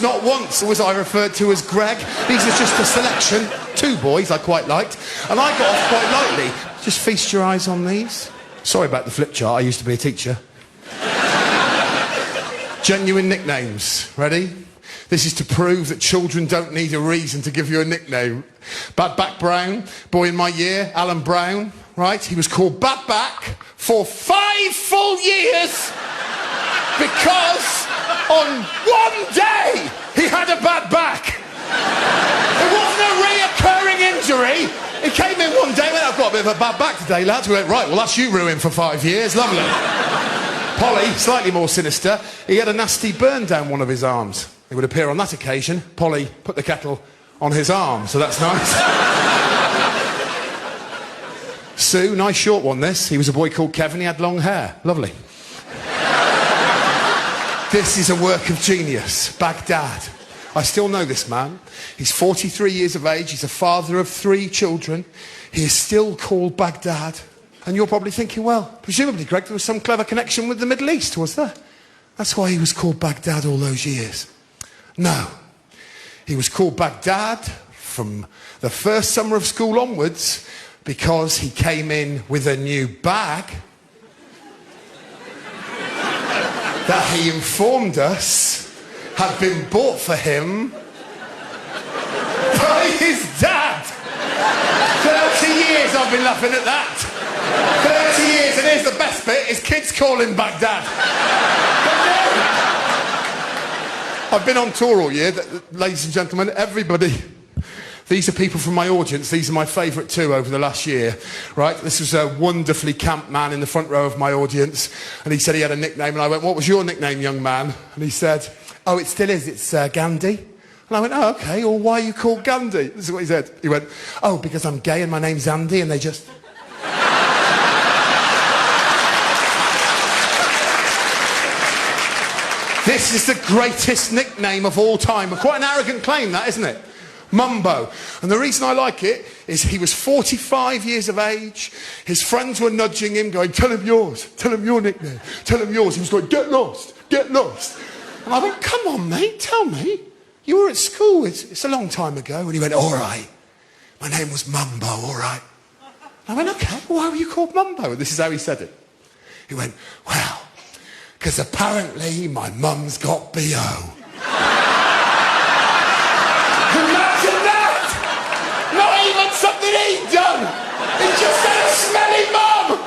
Not once was I referred to as Greg. These are just a selection. 2 boys I quite liked, and I got off quite lightly. Just feast your eyes on these. Sorry about the flip chart, I used to be a teacher. Genuine nicknames. Ready? This is to prove that children don't need a reason to give you a nickname. Bad Back Brown, boy in my year, Alan Brown, right? He was called Bad Back for 5 full years because on one day he had a bad back. It wasn't a reoccurring injury. He came in one day and went, I've got a bit of a bad back today, lads. We went, right, well, that's you ruined for 5 years. Lovely. Polly, slightly more sinister, he had a nasty burn down one of his arms. It would appear on that occasion, Polly put the kettle on his arm, so that's nice. Sue, nice short one, this. He was a boy called Kevin, he had long hair. Lovely. This is a work of genius. Baghdad. I still know this man. He's 43 years of age. He's a father of 3 children. He is still called Baghdad. And you're probably thinking, well, presumably, Greg, there was some clever connection with the Middle East, was there? That's why he was called Baghdad all those years. No. He was called Baghdad from the first summer of school onwards because he came in with a new bag that he informed us had been bought for him by his dad. 30 years I've been laughing at that. 30 years, and here's the best bit, his kids call him Baghdad. I've been on tour all year, ladies and gentlemen, everybody. These are people from my audience. These are my favourite 2 over the last year, right? This was a wonderfully camp man in the front row of my audience, and he said he had a nickname, and I went, what was your nickname, young man? And he said, oh, it still is, it's Gandhi. And I went, oh, okay, well, why are you called Gandhi? This is what he said. He went, oh, because I'm gay and my name's Andy, and they just... This is the greatest nickname of all time. Quite an arrogant claim, that, isn't it? Mumbo. And the reason I like it is he was 45 years of age. His friends were nudging him, going, tell him yours, tell him your nickname, tell him yours. He was going, get lost, get lost. And I went, come on, mate, tell me. You were at school, it's a long time ago. And he went, all right. My name was Mumbo, all right. And I went, okay, why were you called Mumbo? And this is how he said it. He went, well, because apparently my mum's got B.O. Imagine that! Not even something he'd done! He just had a smelly mum!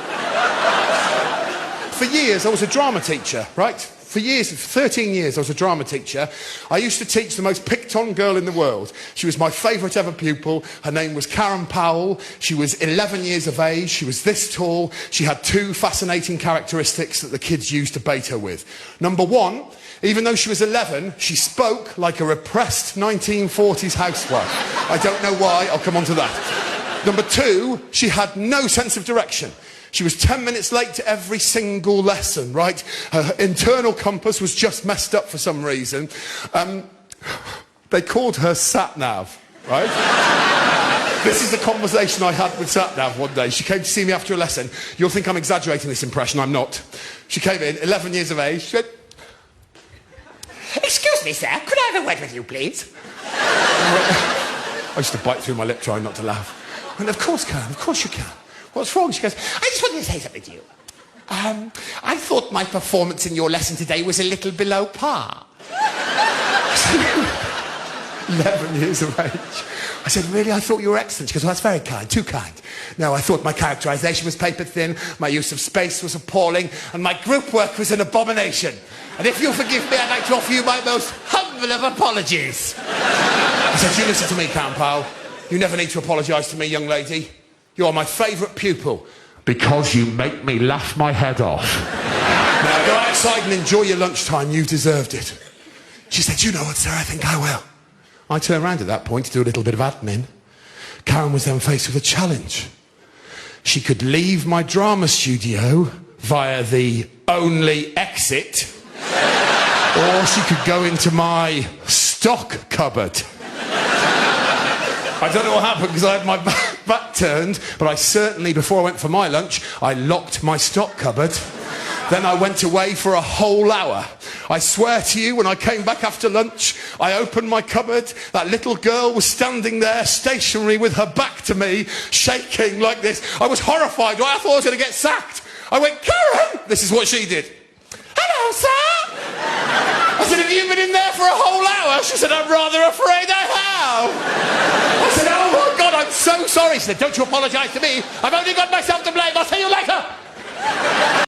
For years, I was a drama teacher, right? For years, 13 years, I was a drama teacher. I used to teach the most picked-on girl in the world. She was my favourite ever pupil. Her name was Karen Powell. She was 11 years of age. She was this tall. She had 2 fascinating characteristics that the kids used to bait her with. Number 1, even though she was 11, she spoke like a repressed 1940s housewife. I don't know why. I'll come on to that. Number 2, she had no sense of direction. She was 10 minutes late to every single lesson, right? Her internal compass was just messed up for some reason. They called her Sat-Nav, right? This is the conversation I had with Sat-Nav one day. She came to see me after a lesson. You'll think I'm exaggerating this impression, I'm not. She came in, 11 years of age. She went, excuse me, sir, could I have a word with you, please? I used to bite through my lip trying not to laugh. I went, of course, Karen, of course you can. What's wrong? She goes, I just wanted to say something to you. I thought my performance in your lesson today was a little below par. 11 years of age. I said, really? I thought you were excellent. She goes, well, that's very kind, too kind. No, I thought my characterisation was paper thin, my use of space was appalling, and my group work was an abomination. And if you'll forgive me, I'd like to offer you my most humble of apologies. I said, you listen to me, Karen Powell. You never need to apologise to me, young lady. You are my favourite pupil. Because you make me laugh my head off. Now go outside and enjoy your lunchtime. You've deserved it. She said, you know what, sir, I think I will. I turned around at that point to do a little bit of admin. Karen was then faced with a challenge. She could leave my drama studio via the only exit, or she could go into my stock cupboard. I don't know what happened because I had my back turned, but I certainly, before I went for my lunch, I locked my stock cupboard. Then I went away for a whole hour. I swear to you, when I came back after lunch, I opened my cupboard. That little girl was standing there, stationary, with her back to me, shaking like this. I was horrified. I thought I was going to get sacked. I went, Karen! This is what she did. Hello, sir! I said, have you been in there for a whole hour? She said, I'm rather afraid I have. I said, oh my God, I'm so sorry. She said, don't you apologise to me. I've only got myself to blame. I'll see you later.